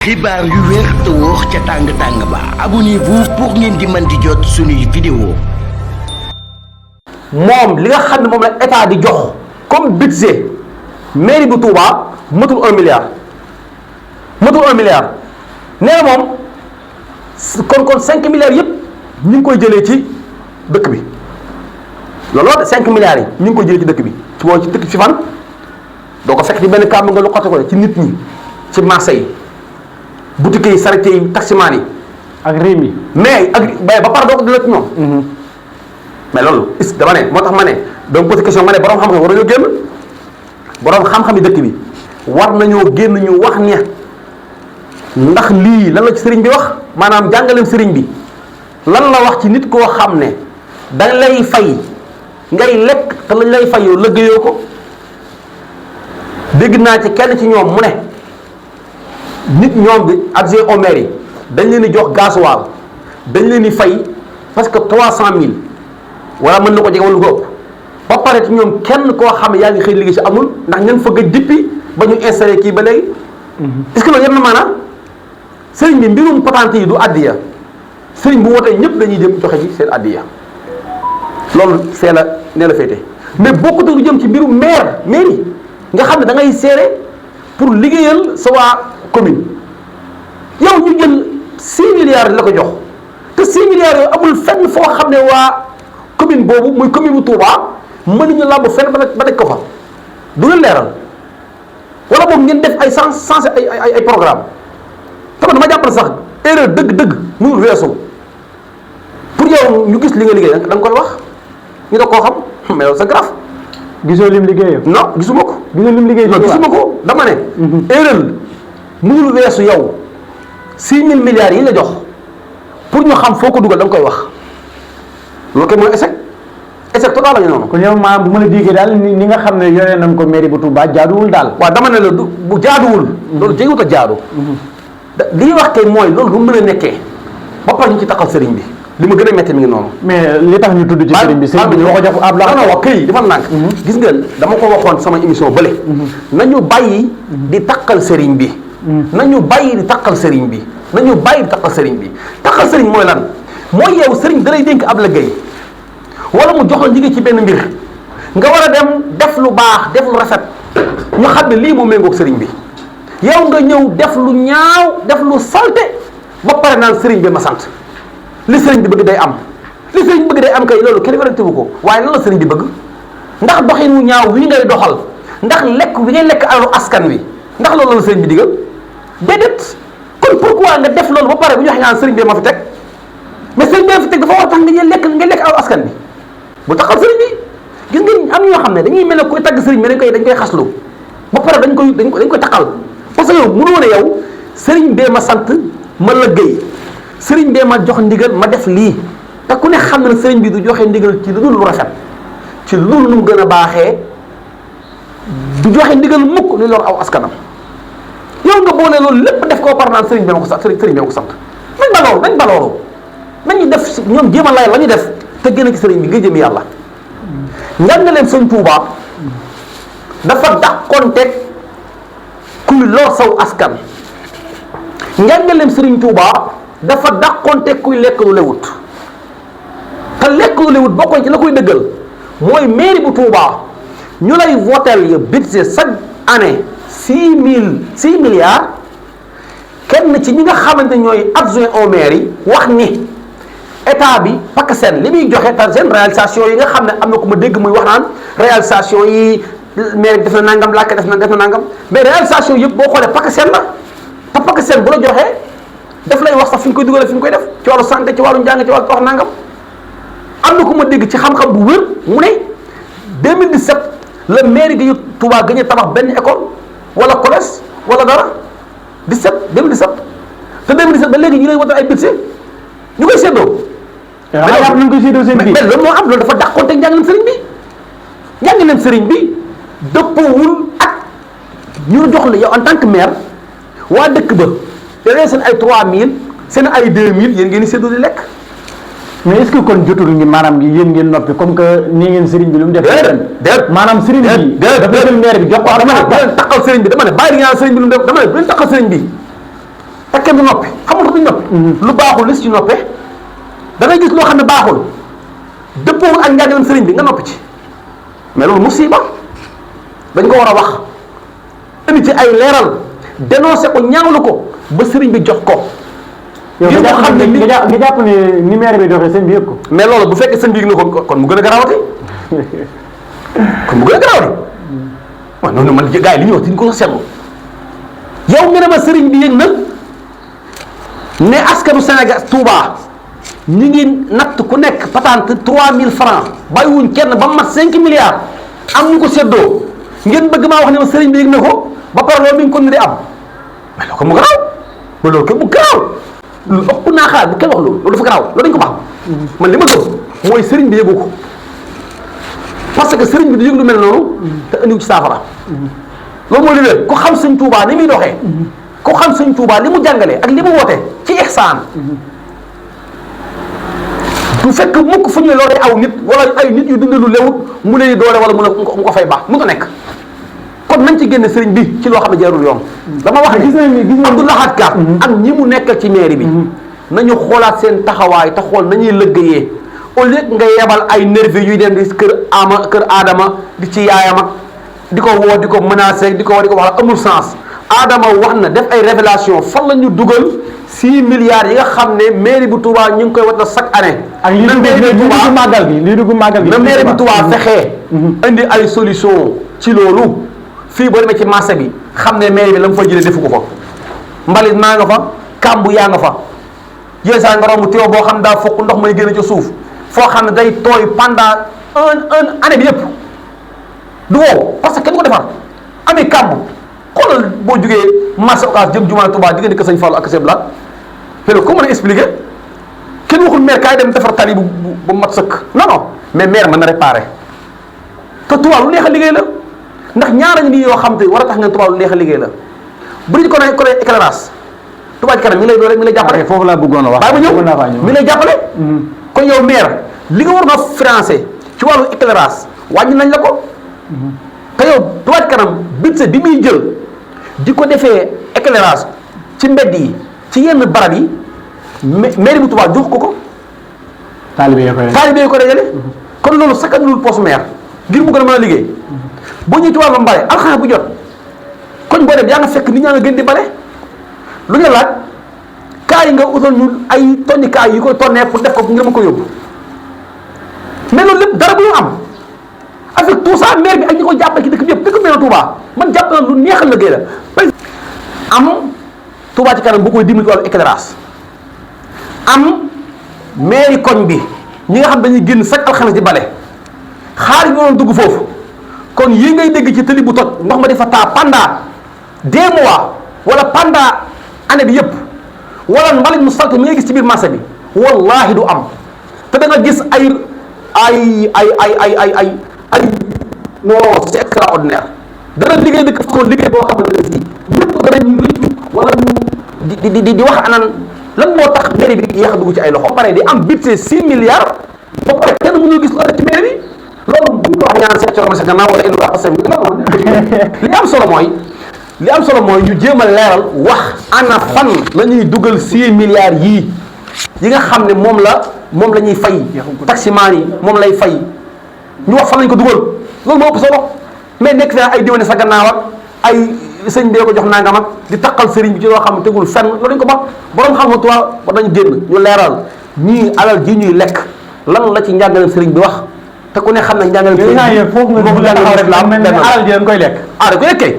xibaar yu wér te wóor ca tàng ba abonnez-vous pour ngeen di mën di jot suñuy vidéo. moom li nga xam ne moom la état di jox comme budget mairie bu Touba matul 1 milliard nee na moom kon 5 milliards yëpp ñu ngi koy jëlee ci dëkk bi looloo de 5 milliards yi ñu ngi koy jëlee ci dëkk bi ci boo ci dëkk ci fan doo ko fekk ci benn kàmb nga lu xote ko ci nit ñi ci marché yi boutique yi charité yi taximaan yi ak réew mi mais ak ba pare doo ko delloo ci ñoom. mais loolu dama ne moo tax ma ne donc posé question ma ne borom xam-xam war nañoo génn borom xam-xam yi dëkk bi war nañoo génn ñu wax ne ndax lii lan la ci sëriñ bi wax maanaam jàngaleem sëriñ bi lan la wax ci nit koo xam ne dañ lay fay ngay lekk te lañ lay fay yow lëggéeyoo ko dégg naa ci kenn ci ñoom mu ne nit ñoom bi adjoint au maire yi dañ leen di jox gasoil dañ leen di fay parce que 300000. wala mën na ko jege wala lu ko ëpp ba pare ci ñoom kenn koo xam ne yaa ngi xëy liggéey si amul ndax ñan fëgg a dippi ba ñu installé kii ba léegi. est-ce que loolu yem na maanaam sëriñ bi mbirum patente yi du addiya sëriñ bu wootee ñëpp dañuy jëm joxe ci seen addiya loolu fee la nee la féete mais bokkut lu jëm ci mbirum mairie nga xam ne da ngay seere pour liggéeyal sa waa commune yow ñu jël 6 milliards la ko jox te 6 milliards yooyu amul fenn foo xam ne waa. commune boobu muy commune bu Touba mënuñu làmb fenn ba daj ko fa du leen leeral wala boobu ngeen def ay sensé ay programme tamit dama jàppal sax erreur dëgg-dëgg mënul weesu pour yow ñu gis li nga liggéey da nga koy wax ñu da koo xam mais yow c'est grave. gisoo lim liggéey yow. non gisuma ko. gisoo lim liggéey non gisuma ko dama ne. erreur mënul weesu yow 6000 milliards yi la jox pour ñu xam foo ko dugal da nga koy wax. loolu kay mooy échec total la ñu noonu. kon yow maanaam bu ma la déggee daal ni nga xam ne yore nañ ko mairie bu Touba jaaduwul daal. waaw dama ne la bu jaaduwul. loolu jéggiwut a jaadu. li ñuy wax kay mooy loolu lu mën a nekkee ba pare ñu ci taxal sëriñ bi li ma gën a métti mi ngi noonu. mais li tax ñu tudd ci sëriñ bi sëriñ bi ñoo ko jox ab la. non wax këy dafa nànk. gis nga dama ko waxoon sama émission bële. nañu bàyyi di takkal sëriñ bi. nañu bàyyi di takkal sëriñ bi. nañu bàyyi di takkal sëriñ bi takkal sëriñ mooy lan. mooy yow sëriñ da lay dénk ab liggéey wala mu jox la liggéey ci benn mbir nga war a dem def lu baax def lu rafet ñu xam ne lii moo méngoog sëriñ bi yow nga ñëw def lu ñaaw def lu salte ba pare naan sëriñ bi ma sant li sëriñ bi bëgg day am li sëriñ bi bëgg day am kay loolu kenn werante wu ko waaye lan la sëriñ bi bëgg ndax doxin wu ñaaw wi ngay doxal ndax lekk wi ngay lekk alalu askan wi ndax loolu la sëriñ bi digal déedéet kon pourquoi nga def loolu ba pare bu ñu waxee naan sëriñ bi ma fi teg mais sëriñ bi fi teg dafa war a tax nga lekk aw askan bi bu taxal sëriñ bi gis nga am ñoo xam ne dañuy mel ne koy tagg sëriñ bi dañ koy xaslu ba pare dañ koy taxal parce que yow mënoo ne yow sëriñ bee ma sant ma liggéey sëriñ bee ma jox ndigal ma def lii te ku ne xam ne sëriñ bi du joxe ndigal ci lu dul lu rafet ci lu dul lu mu gën a baaxee du joxe ndigal mukk lu lor aw askanam yow nga boole loolu lépp def koo par naan sëriñ bee ma ko sant sëriñ bee ma ko sant nañ ba loolu nañu def ñoom jéem a lay la ñu def te gën a ci sëriñ bi nga jëm yàlla njàngaleem sëñ Tuuba dafa dàqonteeg kuy lor saw askan njàngaleem sëriñ Tuuba dafa dàqonteeg kuy lekk lu lewut te lekk lu lewut bokkoon ci la koy dëggal mooy mairie bu Tuuba ñu lay votel ya budget chaque année 6 milliards kenn ci ñi nga xamante ñooy adjoint au maire yi wax ni état bi pakk seen li muy joxe te seen réalisation yi nga xam ne am na ku ma dégg muy wax naan réalisation yi maire def na nangam làkk def na nangam mais réalisation yëpp boo xoolee pakk seen la te pakk seen bu la joxee daf lay wax sax fi ñu koy dugalee fi ñu koy def ci wàllu santé ci wàllu njàng ci wàllu wax nangam am na ku ma dégg ci xam-xam bu wér mu ne 2017 la mairie gi Touba gën a tabax benn école wala collège wala dara 2017 te 2017 ba léegi ñu lay wotal ay budget ñu koy séddoo. waaw am nañu koy séddoo seen biir mais loolu moo am loolu dafa dàqonte njàngaleem sëriñ bi dëppoowul ak ñu jox la yow en tant que maire waa dëkk ba yore seen ay 3000 seen ay 2000 yéen ngeen di séddoo di lekk. mais est-ce que kon jotul ngi maanaam yéen ngeen noppi comme que nii ngeen sëriñ bi lu mu def. déedéet maanaam sëriñ bi dafa jël maire bi jox ko. dama ne bu leen taxal sëriñ bi dama ne bàyyi ngeen sëriñ bi lu mu def dama ne bu leen taxal sëriñ bi kenn du noppi xamul tax duñ noppi. lu baaxul li ci noppee da ngay gis loo xam ne baaxul dëppoo ak njàngaleem sëriñ bi nga noppi ci mais loolu musiba dañ ko war a wax indi ci ay leeral dénoncé ko ñaawlu ko ba sëriñ bi jox ko. yow nga xam ne nga jàpp ne ni maire bi doxee sëñ bi yëg ko. mais loolu bu fekkee sëñ bi yëg na ko kon mu gën a garawati kon mu gën a garawati waaw noonu man gars yi li ñuy wax dañu ko seetlu yow nga ne ma sëriñ bi yëg na ne askanu Sénégal Touba ñu ngi natt ku nekk patente 3000 francs bàyyiwuñ kenn ba mat 5 milliards am ñu ko séddoo ngeen bëgg maa wax ne ma sëriñ bi yëg na ko ba pare loolu mi ngi ko di am mais loolu ko mu garaaw ba loolu ko mu garaaw lu ëpp naa xaar bu kenn wax loolu dafa garaaw loolu dañ ko baax man li ma gëm mooy sëriñ bi yëgu ko parce que sëriñ bi du yëg lu mel noonu te andiwu ci saafara loolu mooy li leen ku xam sëñ Touba ni muy doxee ku xam sëñ Touba li mu jàngalee ak li mu woote ci ihsaan du fekk mukk fu ñu ne loolu aw nit wala ay nit yu dund lu lewut mu leen doole wala mu ko fay baax mu ko nekk kon nañ ci génne sëriñ bi ci loo xam ne jarul yoon dama wax ne gis nañ Abdou Lahad Ka ak ñi mu nekkal ci mairie bi nañu xoolaat seen taxawaay te xool nañuy lëggéeyee au lieu nga yebal ay nervis yuy dem di kër Adama di ci yaayam ak di ko woo di ko menacé di ko wax amul sens Adama wax na def ay révélation fan la ñu dugal 6 milliards yi nga xam ne mairie bu Touba ñu ngi koy wata chaque année. ak lii dugg màggal gi lii dugg màggal gi. na mairie bu Touba fexee. indi ay solution ci loolu fii boo demee ci marché bi xam ne mairie bi la mu fa jëlee defu ko fa mbalit maa nga fa kàmbu yaa nga fa yéen saa nga romb tuyau boo xam daa fokk ndox may génn ca suuf foo xam ne day tooy pendant un année bi yëpp du wow parce que kenn ko defar amee kàmb xoolal boo jógee marché Ocass jëm jumaa Touba diggante Kër Sëñ Fallu ak Sëñ Bla mais ko mën a expliquer kenn waxul maire kaay dem defar tali bu mat sëkk non non mais maire mën na réparer te Touba lu neex a liggéey la ndax ñaara ngi yoo xam te war a tax ngeen Touba lu neex a liggéey la bu ñu ko nee éclairage Touba ci kanam mi ngi lay doole mi ngi lay jàppale. foofu laa bëggoon a wax. bàyyi ma ñëw mi ngi lay jàppale. kon yow maire li nga war na financé ci wàllu éclairage wàññi nañ la ko. te yow Touba ci kanam budget bi muy jël di ko defee éclairage ci mbedd yi ci yenn barab yi mairie bu Touba jox ko. taalibe yi ko dajale. kon loolu sakkanul poste maire ngir mu gën a mën a liggéey. boo ñëwee ci wàllu mbale alxames bu jot koñ boo dem yaa nga fekk nit ñaa nga gën di bale lu ñu laaj kaay yi nga utal ñu ay tonni kaay yu koy tonnee pour def ko ngir ma ko yóbbu mais loolu lépp dara bu ñu am avec tout ça maire bi ak ñi ko jàppale ci dëkk bi yëpp dëkk mel na Touba man jàpp na lu neexal liggéey la am Touba ci kanam bu koy dimbali wàllu éclairage am mairie koñ bi ñi nga xam dañuy génn chaque alxames di bale xaar yi doon dugg foofu kon yi ngay dégg ci tëli bu toj ndox ma dafa taa pendant 2 mois wala pendant année bi yëpp wala mbalit mu salte mi ngay gis ci biir marché bi wallahi du am te da nga gis ay non c'est extraordinaire dana liggéey dëkk façon liggéey boo xamante ne sii ñëpp danañu rëccu wala ñu di wax anan lan moo tax mairie bi yéex a dugg ci ay loxo. ba pare di am budget 6 milliards ba pare kenn mënul gis loolu ci mairie bi loolu bu ñu wax ñaan secteur sa gannaaw wala indi wax li am solo mooy ñu jéem a leeral wax ana fan la ñuy dugal 6 milliards yii yi nga xam ne moom la ñuy fay taximaan yi moom lay fay ñu wax fan lañ ko dugal loolu moo ëpp solo mais nekk fee ay diwane sa gannaaw ak ay sëñ bee ko jox nangam ak di taqal sëriñ bi ci loo xam ne tegul fenn loolu dañ ko ba borom xam nga tuwa war nañ génn ñu leeral ñii alal ji ñuy lekk lan la ci njàngaleem sëriñ bi wax te ku ne xam ne njàngaleem sëriñ bi foofu nga dugg rek la am alal ji dañ koy lekk dañ koy lekkee